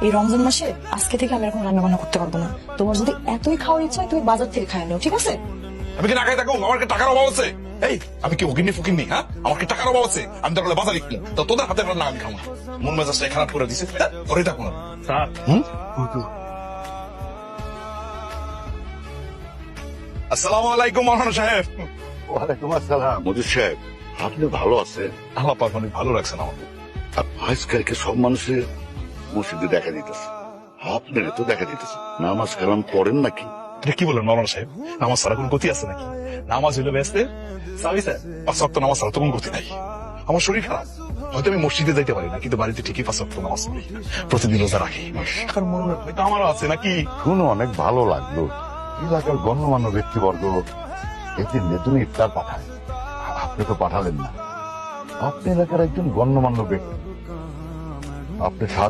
এই রমজান মাসে আজকে থেকে আমি এখন রান্না বান্না করতে পারবো না। তোমার যদি এতই খাওয়ার ইচ্ছা হয় তুমি বাজার থেকে খাই নাও, ঠিক আছে? আমি কি না খাই থাকবো? আমার কি টাকার অভাব আছে? এই আমি কি ওগিনি ফুকিনি? হ্যাঁ, আমার কি টাকার অভাব আছে? আমি দরকার হলে বাজারে কিনি, তো তোদের হাতে রান্না আমি খাবো না। মন মেজাজটা খারাপ করে দিছে, করে থাকবো না। স্যার আসসালামু আলাইকুম মাওলানা সাহেব। ওয়ালাইকুম আসসালাম। মজিদ সাহেব, আপনি ভালো আছেন? আল্লাহ পাক অনেক ভালো রাখছেন আমাকে। আর আজকালকে সব মানুষের মসজিদে দেখা দিতেছে, আপনার তো দেখা দিতেছে। নামাজ কালাম পড়েন নাকি? এটা কি বলেন মাওলানা সাহেব? নামাজ ছাড়া কোন গতি আছে নাকি? নামাজ হইলো ব্যস্তে সাবি স্যার, পাঁচ ওয়াক্ত নামাজ ছাড়া তো কোন গতি নাই। আমার শরীর খারাপ, হয়তো আমি মসজিদে যাইতে পারি না, কিন্তু বাড়িতে ঠিকই পাঁচ ওয়াক্ত নামাজ পড়ি, প্রতিদিন রোজা রাখি। আর মনে হয়তো আমারও আছে নাকি? শুনে অনেক ভালো লাগলো। এলাকার গণ্যমান্য ব্যক্তিবর্গ এতে নেতুনে ইফতার পাঠায়, আপনি তো পাঠালেন না। আপনি এলাকার একজন গণ্যমান্য ব্যক্তি, আপনি সাহায্য